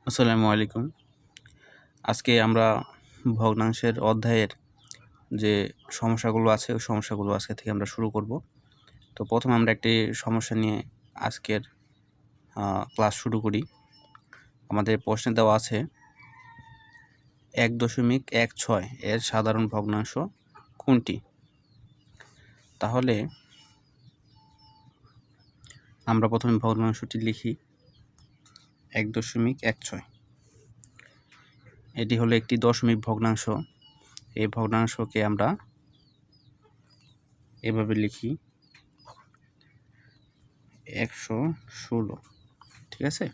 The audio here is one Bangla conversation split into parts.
আসসালামু আলাইকুম। আজকে আমরা ভগ্নাংশের অধ্যায়ের যে সমস্যাগুলো আছে, ওই সমস্যাগুলো আজকে থেকে আমরা শুরু করব। তো প্রথমে আমরা একটি সমস্যা নিয়ে আজকের ক্লাস শুরু করি। আমাদের প্রশ্নে দেওয়া আছে ১.16 এর সাধারণ ভগ্নাংশ কোনটি? তাহলে আমরা প্রথমে ভগ্নাংশটি লিখি ১.16। এটি হলো একটি দশমিক ভগ্নাংশ। এই ভগ্নাংশকে আমরা এভাবে লিখি ১১৬। ঠিক আছে?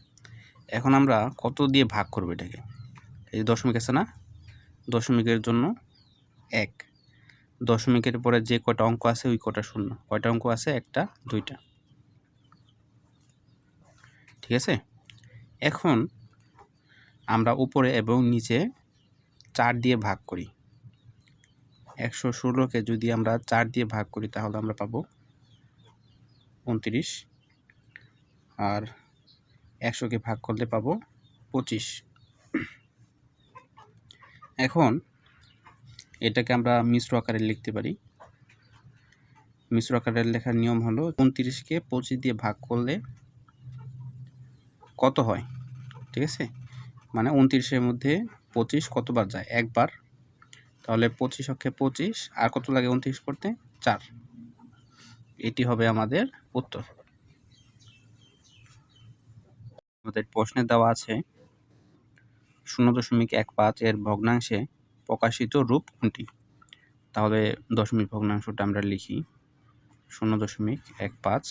এখন আমরা কত দিয়ে ভাগ করব এটাকে? এই যে দশমিক আছে না, দশমিকের জন্য ১, দশমিকের পরে যে কয়টা অঙ্ক আছে ওই কয়টা শূন্য। কয়টা অঙ্ক আছে? একটা, দুইটা। ঠিক আছে? এখন আমরা উপরে এবং নিচে ৪ দিয়ে ভাগ করি। ১১৬কে যদি আমরা ৪ দিয়ে ভাগ করি তাহলে আমরা পাবো ২৯, আর ১০০কে ভাগ করলে পাবো ২৫। এখন এটাকে আমরা মিশ্র আকারে লিখতে পারি। মিশ্র আকারে লেখার নিয়ম হলো ২৯কে ২৫ দিয়ে ভাগ করলে কত হয়? ঠিক আছে? মানে ২৯-এর মধ্যে ২৫ কতবার যায়? একবার। তাহলে ২৫ অক্ষে ২৫, আর কত লাগে ২৯ করতে? ৪। এটি হবে আমাদের উত্তর। আমাদের প্রশ্নে দেওয়া আছে ০.১৫ এর ভগ্নাংশে প্রকাশিত রূপ কোনটি? তাহলে দশমিক ভগ্নাংশটা আমরা লিখি ০.১৫।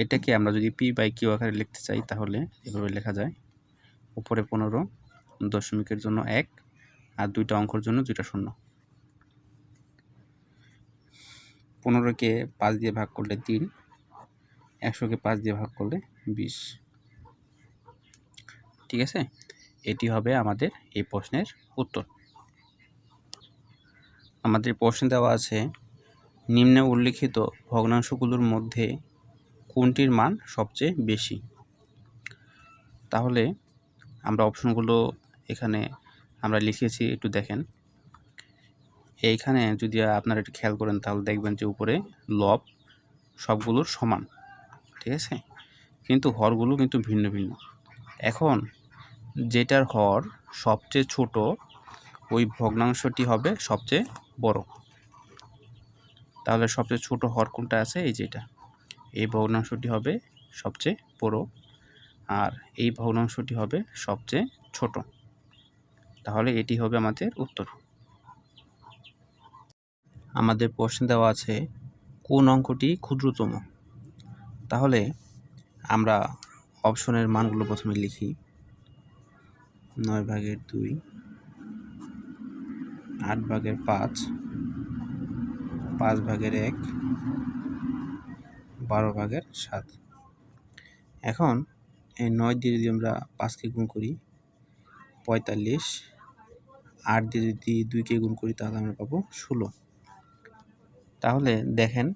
এটাকে আমরা যদি p/q আকারে লিখতে চাই তাহলে এভাবে লেখা যায়। উপরে ১৫, দশমিকের জন্য ১, আর দুইটা অঙ্কের জন্য দুইটা শূন্য। ১৫কে ৫ দিয়ে ভাগ করলে ৩, ১০০কে ৫ দিয়ে ভাগ করলে ২০। ঠিক আছে? এটি হবে আমাদের এই প্রশ্নের উত্তর। আমাদের প্রশ্নে দেওয়া আছে নিম্নে উল্লিখিত ভগ্নাংশগুলোর মধ্যে কোনটির মান সবচেয়ে বেশি? তাহলে আমরা অপশনগুলো এখানে আমরা লিখেছি, একটু দেখেন। এইখানে যদি আপনারা একটু খেয়াল করেন তাহলে দেখবেন যে উপরে লব সবগুলোর সমান। ঠিক আছে? কিন্তু হরগুলো কিন্তু ভিন্ন ভিন্ন। এখন যেটার হর সবচেয়ে ছোট ওই ভগ্নাংশটি হবে সবচেয়ে বড়। তাহলে সবচেয়ে ছোট হর কোনটা আছে? এই যেটা, এই ভগ্নাংশটি হবে সবচেয়ে বড়, আর এই ভগ্নাংশটি হবে সবচেয়ে ছোট। তাহলে এটি হবে আমাদের উত্তর। আমাদের প্রশ্নে দেওয়া আছে কোন অঙ্কটি ক্ষুদ্রতম? তাহলে আমরা অপশনের মানগুলো প্রথমে লিখি ৯/২, ৮/৫, ৫/১, ১২/৭। এখন এই ৯ দিয়ে যদি আমরা ৫কে গুণ করি ৪৫, ৮ দিয়ে যদি ২কে গুণ করি তাহলে আমরা পাবো ১৬। তাহলে দেখেন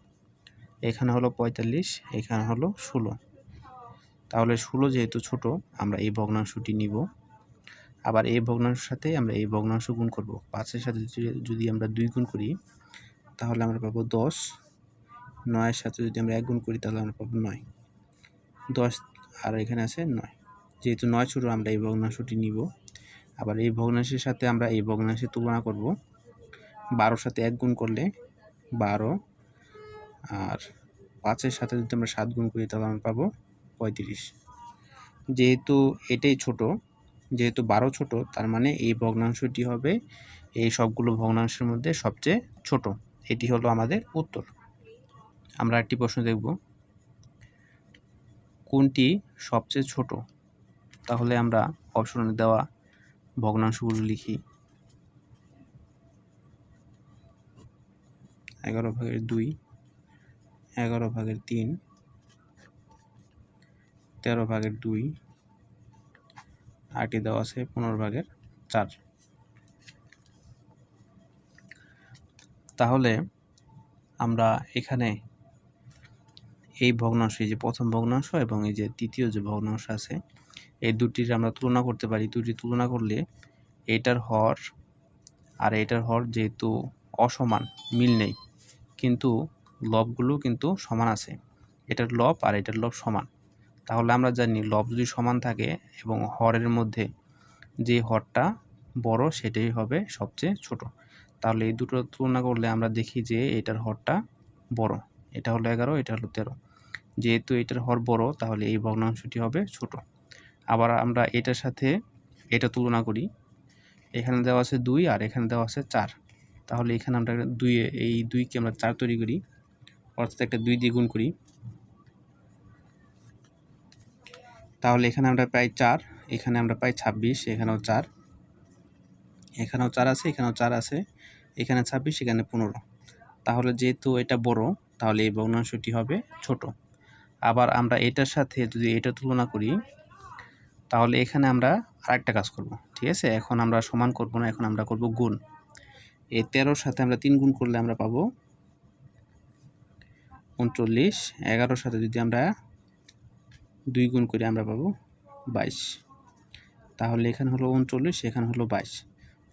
এখানে হলো ৪৫, এখানে হলো ১৬। তাহলে ১৬ যেহেতু ছোট, আমরা এই ভগ্নাংশটি নিব। আবার এই ভগ্নাংশের সাথে আমরা এই ভগ্নাংশ গুণ করব। ৫-এর সাথে যদি আমরা ২ গুণ করি তাহলে আমরা পাবো ১০। ৯-এর সাথে যদি আমরা ১ গুণ করি তাহলে আমরা পাবো ৯। ১০ আর এখানে আছে ৯। যেহেতু ৯ ছোট, আমরা এই ভগ্নাংশটি নিব। আবার এই ভগ্নাংশের সাথে আমরা এই ভগ্নাংশের তুলনা করব। ১২-র সাথে ১ গুণ করলে ১২, আর ৫-এর সাথে যদি আমরা ৭ গুণ করি তাহলে আমরা পাবো ৩৫। যেহেতু এটাই ছোট, যেহেতু ১২ ছোট, তার মানে এই ভগ্নাংশটি হবে এই সবগুলো ভগ্নাংশের মধ্যে সবচেয়ে ছোট। এটি হলো আমাদের উত্তর। আমরা একটি প্রশ্ন দেখব, কোনটি সবচেয়ে ছোট? তাহলে আমরা অপশনে দেওয়া ভগ্নাংশগুলো লিখি ১১/২, ১১/৩, ১৩/২, আরটি দেওয়া আছে ১৫/৪। তাহলে আমরা এখানে এই ভগ্নাংশ, এই যে প্রথম ভগ্নাংশ এবং এই যে তৃতীয় যে ভগ্নাংশ আছে, এই দুটির আমরা তুলনা করতে পারি। দুটি তুলনা করলে এইটার হর আর এইটার হর যেহেতু অসমান, মিল নেই, কিন্তু লবগুলো কিন্তু সমান আছে। এটার লব আর এটার লব সমান। তাহলে আমরা জানি লব যদি সমান থাকে এবং হরের মধ্যে যে হরটা বড় সেটাই হবে সবচেয়ে ছোট। তাহলে এই দুটো তুলনা করলে আমরা দেখি যে এটার হরটা বড়। এটা হলো 11, এটা হলো 13। যেহেতু এটার হর বড় তাহলে এই ভগ্নাংশটি হবে ছোট। আবার আমরা এটার সাথে এটা তুলনা করি। এখানে দেওয়া আছে 2 আর এখানে দেওয়া আছে 4। তাহলে এখানে আমরা এই 2কে আমরা 4 তৈরি করি, অর্থাৎ একটা 2 দিয়ে গুণ করি। তাহলে এখানে আমরা পাই 4, এখানে আমরা পাই 26, এখানেও 4, এখানেও 4 আছে, এখানেও 4 আছে, এখানে 26, এখানে 15। তাহলে যেহেতু এটা বড় তাহলে এই ভগ্নাংশটি হবে ছোট। আবার আমরা এটার সাথে যদি এটা তুলনা করি তাহলে এখানে আমরা আরেকটা কাজ করব। ঠিক আছে, এখন আমরা সমান করব না, এখন আমরা করব গুণ। এই 13-র সাথে আমরা 3 গুণ করলে আমরা পাবো 39। 11-র সাথে যদি আমরা 2 গুণ করি আমরা পাবো 22। তাহলে এখানে হলো 39, এখানে হলো 22।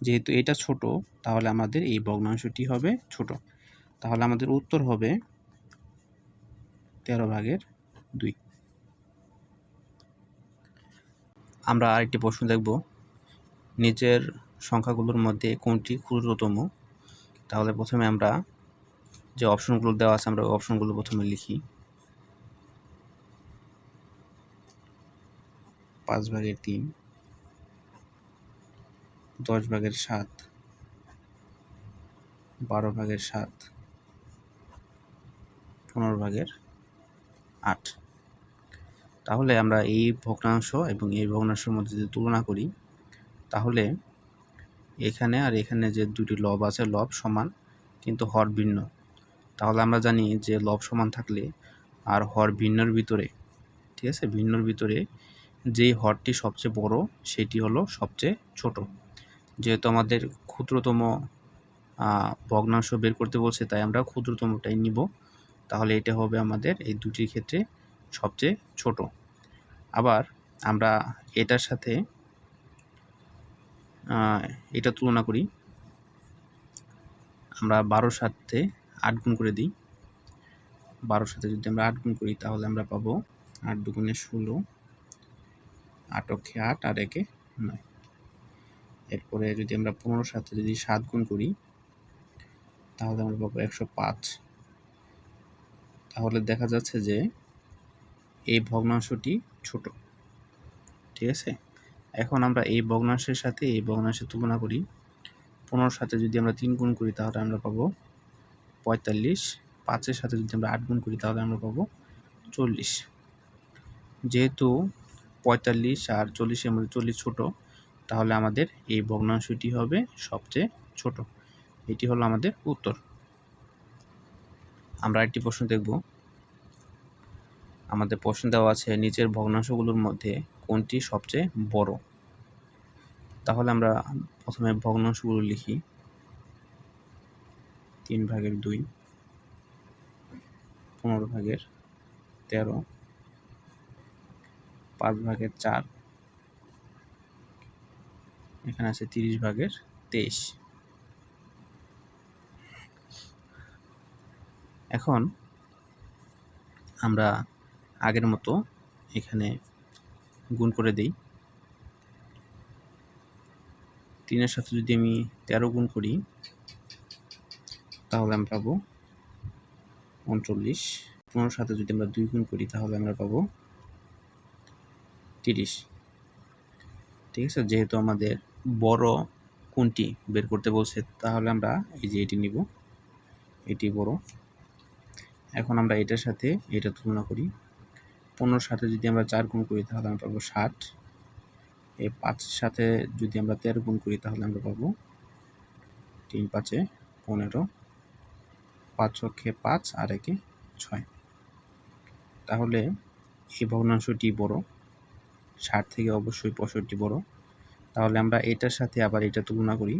যেহেতু এটা ছোট তাহলে আমাদের এই ভগ্নাংশটি হবে ছোট। তাহলে আমাদের উত্তর হবে 13/2। আমরা আরেকটি প্রশ্ন দেখব, নিচের সংখ্যাগুলোর মধ্যে কোনটি ক্ষুদ্রতম। তাহলে প্রথমে আমরা যে অপশনগুলো দেওয়া আছে আমরা ওই অপশনগুলো প্রথমে লিখি। 5/3, 10/7, 12/7, 15/8। তাহলে আমরা এই ভগ্নাংশ এবং এই ভগ্নাংশের মধ্যে যদি তুলনা করি তাহলে এখানে আর এখানে যে দুটি লব আছে লব সমান কিন্তু হর ভিন্ন। তাহলে আমরা জানি যে লব সমান থাকলে আর হর ভিন্নর ভিতরে, ঠিক আছে, ভিন্নর ভিতরে যেই হরটি সবচেয়ে বড় সেটি হলো সবচেয়ে ছোট। যেহেতু আমাদের ক্ষুদ্রতম ভগ্নাংশ বের করতে বলছে তাই আমরা ক্ষুদ্রতমটাই নিব। তাহলে এটা হবে আমাদের এই দুটির ক্ষেত্রে সবচেয়ে ছোট। আবার আমরা এটার সাথে এটা তুলনা করি। আমরা 12-র সাথে 8 গুণ করে দিই। 12-র সাথে যদি আমরা 8 গুণ করি তাহলে আমরা পাবো 8 দুগুণে 16, 8 অক্ষে 8 আর 1-এ 9। এরপরে যদি আমরা 15-র সাথে যদি 7 গুণ করি তাহলে আমরা পাবো 105। তাহলে দেখা যাচ্ছে যে এই ভগ্নাংশটি ছোট। ঠিক আছে, এখন আমরা এই ভগ্নাংশের সাথে এই ভগ্নাংশের তুলনা করি। 15-র সাথে যদি আমরা 3 গুণ করি তাহলে আমরা পাবো 45। 5-এর সাথে যদি আমরা 8 গুণ করি তাহলে আমরা পাবো 40। যেহেতু 45 আর 40-এর মধ্যে 40 ছোট তাহলে আমাদের এই ভগ্নাংশটি হবে সবচেয়ে ছোট। এটি হলো আমাদের উত্তর। আমরা একটি প্রশ্ন দেখব। আমাদের প্রশ্ন দেওয়া আছে নিচের ভগ্নাংশগুলোর মধ্যে কোনটি সবচেয়ে বড়। তাহলে আমরা প্রথমে ভগ্নাংশগুলো লিখি। 3/2, 15/13, 5/4, এখানে আছে 30/23। এখন আমরা আগের মতো এখানে গুণ করে দিই। 3-এর সাথে যদি আমি 13 গুণ করি তাহলে আমরা পাবো 39। 15-র সাথে যদি আমরা 2 গুণ করি তাহলে আমরা পাবো 30। ঠিক আছে, যেহেতু আমাদের বড় কোনটি বের করতে বলছে তাহলে আমরা এই যে এটি নিব, এটি বড়। এখন আমরা এটার সাথে এটা তুলনা করি। 15-র সাথে যদি আমরা 4 গুণ করি তাহলে আমরা পাবো 60। এই 5-এর সাথে যদি আমরা 13 গুণ করি তাহলে আমরা পাবো 3×5 = 15, 5 অক্ষে 5 আর 1-এ 6। তাহলে এই ভগ্নাংশটি বড়, 60 থেকে অবশ্যই 65 বড়। তাহলে আমরা এটার সাথে আবার এটা তুলনা করি।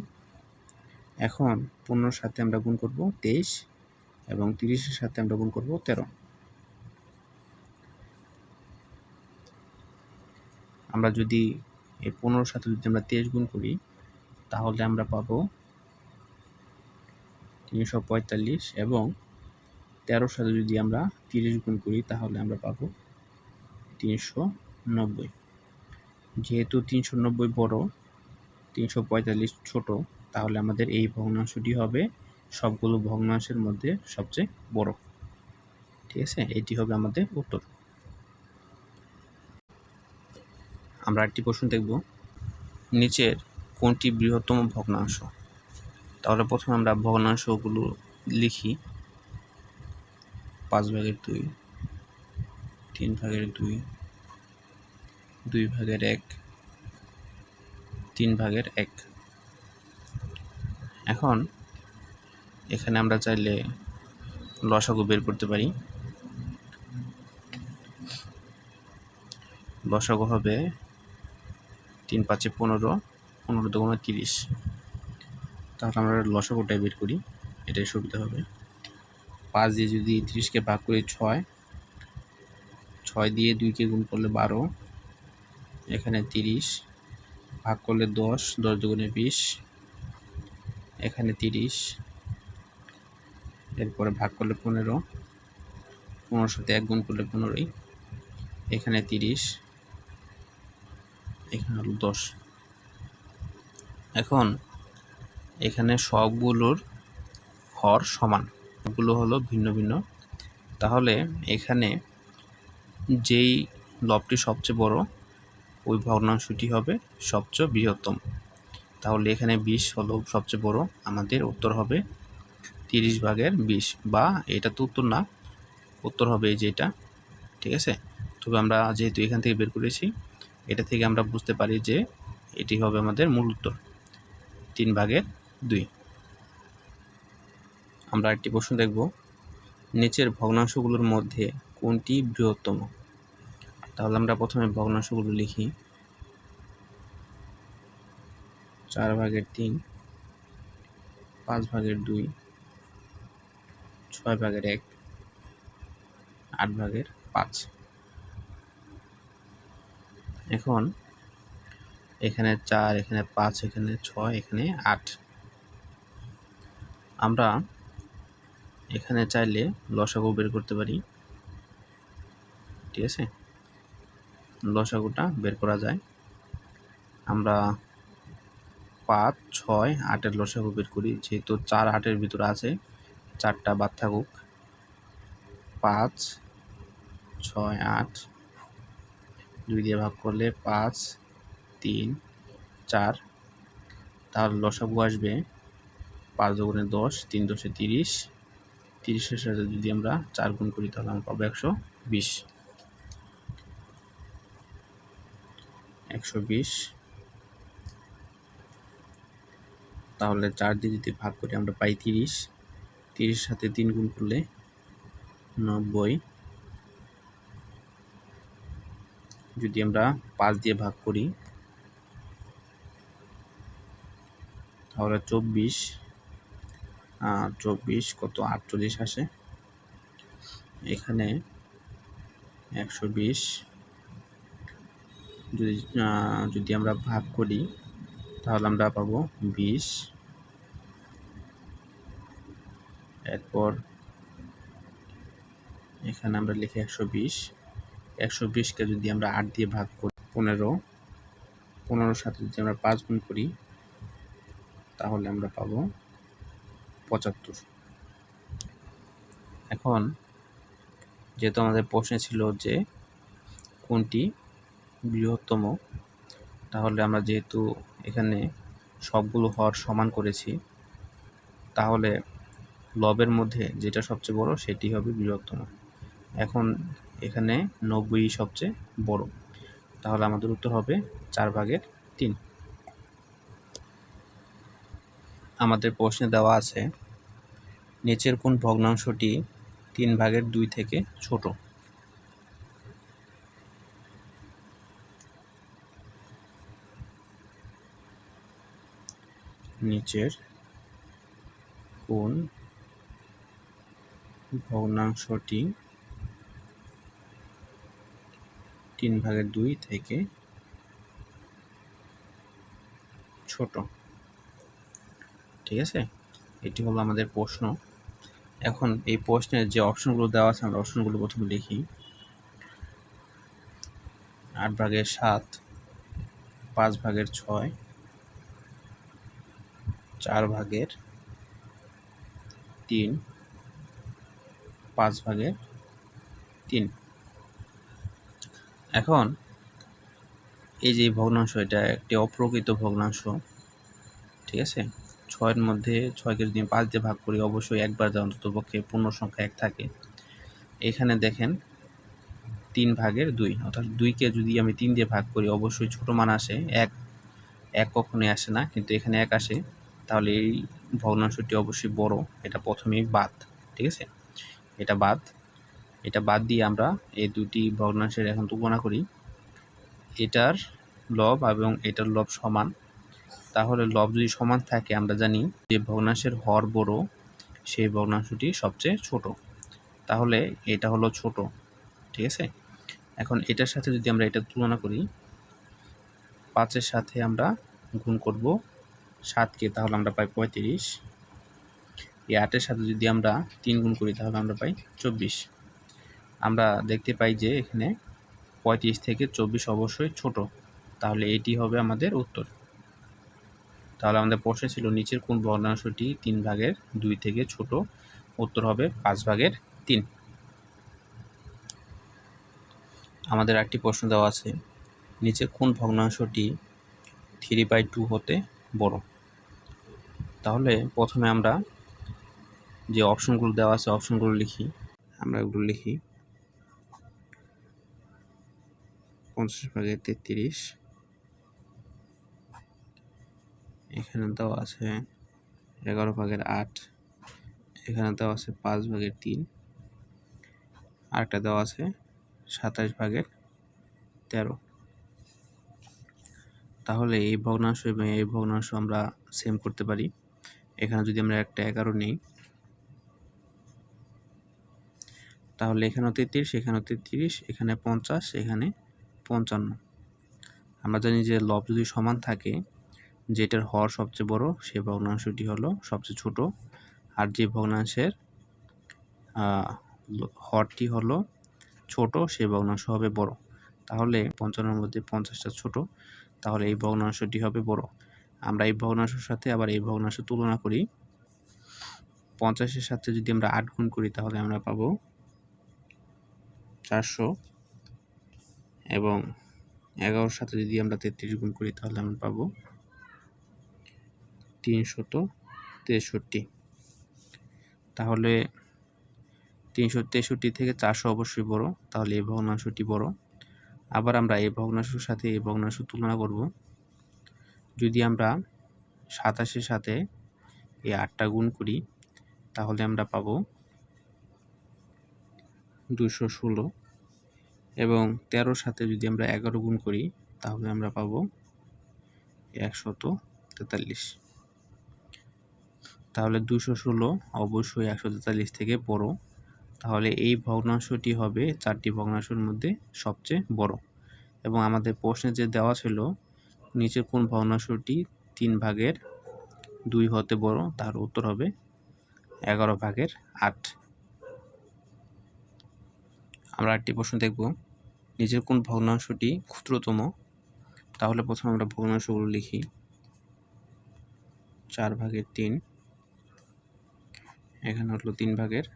এখন 15-র সাথে আমরা গুণ করব 23 এবং 30-এর সাথে আমরা গুণ করব 13। আমরা যদি এই 15 সাথে যদি আমরা 23 গুণ করি তাহলে আমরা পাবো 345 এবং 13 সাথে যদি আমরা 30 গুণ করি তাহলে আমরা পাবো 390। যেহেতু 390 বড়, 345 ছোট, তাহলে আমাদের এই ভগ্নাংশটি হবে সবগুলো ভগ্নাংশের মধ্যে সবচেয়ে বড়। ঠিক আছে, এটি হবে আমাদের উত্তর। আমরা একটি প্রশ্ন দেখব, নিচের কোনটি বৃহত্তম ভগ্নাংশ? তাহলে প্রথমে আমরা ভগ্নাংশগুলো লিখি। 5/2, 3/2, 2/1, 3/1। এখন এখানে আমরা চাইলে লসাগু বের করতে পারি। লসাগু হবে 3 × 5 = 15, 15 × 2 = 30। তাহলে আমরা লসাগুটাই বের করি, এটাই সুবিধা হবে। 5 দিয়ে যদি 30কে ভাগ করি 6, 6 দিয়ে 2কে গুণ করলে 12, এখানে 30 ভাগ করলে 10, 10 × 2 = 20, এখানে 30, এরপরে ভাগ করলে 15, 15 সাথে 1 গুণ করলে 15ই, এখানে 30, এখানে হলো 10। এখন এখানে সবগুলোর হর সমান, সবগুলো হলো ভিন্ন ভিন্ন। তাহলে এখানে যেই লবটি সবচেয়ে বড় ওই ভগ্নাংশটি হবে সবচেয়ে বৃহত্তম। তাহলে এখানে 20 হলো সবচেয়ে বড়, আমাদের উত্তর হবে 30/20, বা এটা তো উত্তর না, উত্তর হবে এই যে এটা। ঠিক আছে, তবে আমরা যেহেতু এখান থেকে বের করেছি, এটা থেকে আমরা বুঝতে পারি যে এটি হবে আমাদের মূল উত্তর 3/2। আমরা একটি প্রশ্ন দেখব, নিচের ভগ্নাংশগুলোর মধ্যে কোনটি বৃহত্তম? তাহলে আমরা প্রথমে ভগ্নাংশগুলো লিখি। 4/3, 5/2, 6/1, 8/5। এখন এখানে 4, এখানে 5, এখানে 6, এখানে 8। আমরা এখানে চাইলে লসাগু বের করতে পারি। ঠিক আছে, লসাগুটা বের করা যায়। আমরা 5, 6, 8-এর লসাগু বের করি। যেহেতু 4 8-এর ভিতরে আছে, 4টা বাদ থাকুক। 5, 6, 8, 2 দিয়ে ভাগ করলে 5, 3, 4। তাহলে লসাগু আসবে 5 × 10, 3 × 10 = 30, 30-এর সাথে যদি আমরা 4 গুণ করি তাহলে আমরা পাবো 120। 120, তাহলে 4 দিয়ে যদি ভাগ করি আমরা পাই 30, 30-এর সাথে 3 গুণ করলে 90। যদি আমরা 5 দিয়ে ভাগ করি তাহলে 24, 24 কত 48 আসে। এখানে 120 যদি আমরা ভাগ করি তাহলে আমরা পাবো 20। এরপর এখানে আমরা লিখি 120, 120কে যদি আমরা 8 দিয়ে ভাগ করি 15, 15-এর সাথে যদি আমরা 5 গুণ করি তাহলে আমরা পাবো 75। এখন যেহেতু আমাদের প্রশ্নে ছিল যে কোনটি বৃহত্তম, তাহলে আমরা যেহেতু এখানে সবগুলো হর সমান করেছি, তাহলে লবের মধ্যে যেটা সবচেয়ে বড় সেটি হবে বৃহত্তম। এখন এখানে 90 সবচেয়ে বড়, তাহলে আমাদের উত্তর হবে 4/3। আমাদের প্রশ্নে দেওয়া আছে, নিচের কোন ভগ্নাংশটি 3/2 থেকে ছোট? নিচের কোন ভগ্নাংশটি 3/2 থেকে ছোট। ঠিক আছে, এটি হলো আমাদের প্রশ্ন। এখন এই প্রশ্নের যে অপশনগুলো দেওয়া আছে আমরা অপশনগুলো প্রথমে লিখি। 8/7, 5/6, 4/3, 5/3। এখন এই যে ভগ্নাংশ, এটা একটি অপ্রকৃত ভগ্নাংশ। ঠিক আছে, 6-এর মধ্যে 6কে যদি 5 দিয়ে ভাগ করি অবশ্যই একবার যা অন্ততপক্ষে পূর্ণ সংখ্যা 1 থাকে। এখানে দেখেন 3/2, অর্থাৎ 2কে যদি আমি 3 দিয়ে ভাগ করি অবশ্যই ছোট মান আসে, 1 কখনোই আসে না, কিন্তু এখানে 1 আসে। তাহলে এই ভগ্নাংশটি অবশ্যই বড়, এটা প্রথমেই বাদ। ঠিক আছে, এটা বাদ দিয়ে আমরা এই দুটি ভগ্নাংশের এখন তুলনা করি। এটার লব এবং এটার লব সমান, তাহলে লব যদি সমান থাকে আমরা জানি যে ভগ্নাংশের হর বড় সেই ভগ্নাংশটি সবচেয়ে ছোট, তাহলে এটা হলো ছোট। ঠিক আছে, এখন এটার সাথে যদি আমরা এটা তুলনা করি, 5-এর সাথে আমরা গুণ করব 7কে, তাহলে আমরা পাই 35। এই 8-এর সাথে যদি আমরা 3 গুণ করি তাহলে আমরা পাই 24। আমরা দেখতে পাই যে এখানে 35 থেকে 24 অবশ্যই ছোট, তাহলে এটি হবে আমাদের উত্তর। তাহলে আমাদের প্রশ্ন ছিল নিচের কোন ভগ্নাংশটি 3/2 থেকে ছোট? উত্তর হবে 5/3। আমাদের একটি প্রশ্ন দেওয়া আছে, নিচে কোন ভগ্নাংশটি 3/2 হতে বড়? তাহলে প্রথমে আমরা যে অপশনগুলো দেওয়া আছে অপশনগুলো লিখি। আমরা এগুলো লিখি 50/33, এখানে দেওয়া আছে 11/8, এখানে দেওয়া আছে 5/3, আরেকটা দেওয়া আছে 27/13। তাহলে এই ভগ্নাংশ এবং এই ভগ্নাংশ আমরা সেম করতে পারি। এখানে যদি আমরা একটা 11 নিই তাহলে এখানেও 33, এখানেও 33, এখানে 50, এখানে 55। আমরা জানি যে লব যদি সমান থাকে, যেটার হর সবচেয়ে বড় সেই ভগ্নাংশটি হলো সবচেয়ে ছোট, আর যে ভগ্নাংশের হরটি হলো ছোট সেই ভগ্নাংশ হবে বড়। তাহলে 55-এর মধ্যে 50টা ছোট, তাহলে এই ভগ্নাংশটি হবে বড়। আমরা এই ভগ্নাংশের সাথে আবার এই ভগ্নাংশ তুলনা করি। 50-এর সাথে যদি আমরা 8 গুণ করি তাহলে আমরা পাবো 400, এবং 11-এর সাথে যদি আমরা 33 গুণ করি তাহলে আমরা পাবো 363। তাহলে 363 থেকে 400 অবশ্যই বড়, তাহলে এই ভগ্নাংশটি বড়। আবার আমরা এই ভগ্নাংশের সাথে এই ভগ্নাংশ তুলনা করব। যদি আমরা 27-এর সাথে এই 8টা গুণ করি তাহলে আমরা পাবো 216, এবং 13-এর সাথে যদি আমরা 11 গুণ করি তাহলে আমরা পাবো 143। তাহলে 216 অবশ্যই 143 থেকে বড়, তাহলে এই ভগ্নাংশটি হবে 4টি ভগ্নাংশের মধ্যে সবচেয়ে বড়। এবং আমাদের প্রশ্নে যে দেওয়া ছিল নিচের কোন ভগ্নাংশটি 3/2 হতে বড়, তার উত্তর হবে 11/8। আমরা একটি প্রশ্ন দেখব, নিচের কোন ভগ্নাংশটি ক্ষুদ্রতম? তাহলে প্রথমে আমরা ভগ্নাংশগুলো লিখি। 4/3, এখানে হলো 3/2,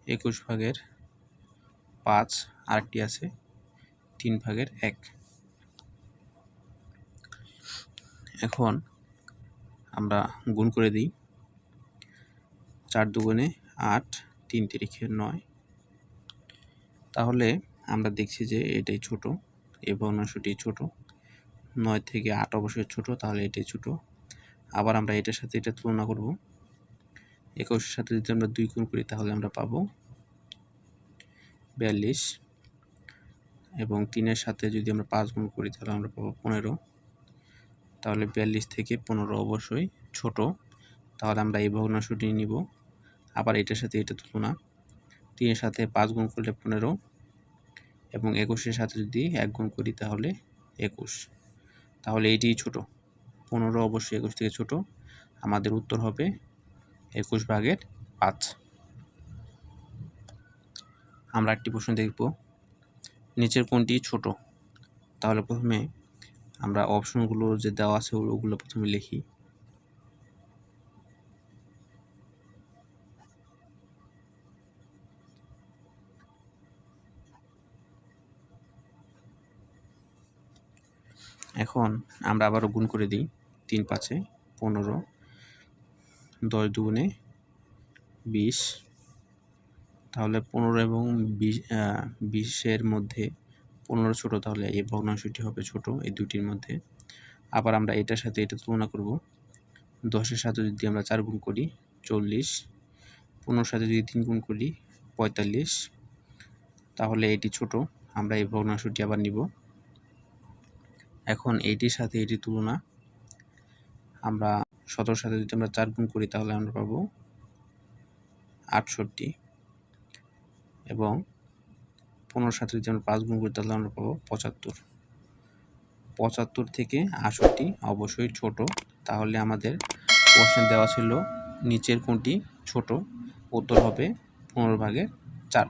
21/5, আরেকটি আছে 3/1। এখন আমরা গুণ করে দিই। 4 দুগুণে 8, 3 তিরিখে 9। তাহলে আমরা দেখছি যে এটাই ছোট, এই ভগ্নাংশটি ছোট। 9 থেকে 8 অবশ্যই ছোট, তাহলে এটাই ছোট। আবার আমরা এটার সাথে এটা তুলনা করব। 21-এর সাথে যদি আমরা 2 গুণ করি তাহলে আমরা পাবো 42, এবং 3-এর সাথে যদি আমরা 5 গুণ করি তাহলে আমরা পাবো 15। তাহলে 42 থেকে 15 অবশ্যই ছোট, তাহলে আমরা এই ভগ্নাংশটি নিব। আবার এটার সাথে এটা তুলনা, 3-এর সাথে 5 গুণ করলে 15, এবং 21-এর সাথে যদি 1 গুণ করি তাহলে 21। তাহলে এইটিই ছোট। 15 অবশ্যই 21 থেকে ছোট। আমাদের উত্তর হবে 21/5। আমরা একটি প্রশ্ন দেখব, নিচের কোনটি ছোট? তাহলে প্রথমে আমরা অপশনগুলো যে দেওয়া আছে ওগুলো প্রথমে লিখি। এখন আমরা আবারও গুণ করে দিই। 3 5 15, 10 2 20। তাহলে 15 এবং 20-এর মধ্যে 15 ছোট, তাহলে এই ভগ্নাংশটি হবে ছোট এই দুটির মধ্যে। আবার আমরা এটার সাথে এটা তুলনা করব। 10-এর সাথে যদি আমরা 4 গুণ করি 40, 15-এর সাথে যদি 3 গুণ করি 45, তাহলে এটি ছোট। আমরা এই ভগ্নাংশটি আবার নিব। এখন এইটির সাথে এটি তুলনা, আমরা 17-এর সাথে যদি আমরা 4 গুণ করি তাহলে আমরা পাবো 68, এবং 15-এর সাথে যদি আমরা 5 গুণ করি তাহলে আমরা পাবো 75। 75 থেকে 68 অবশ্যই ছোট। তাহলে আমাদের প্রশ্নে দেওয়া ছিল নিচের কোনটি ছোট, উত্তর হবে 15/4।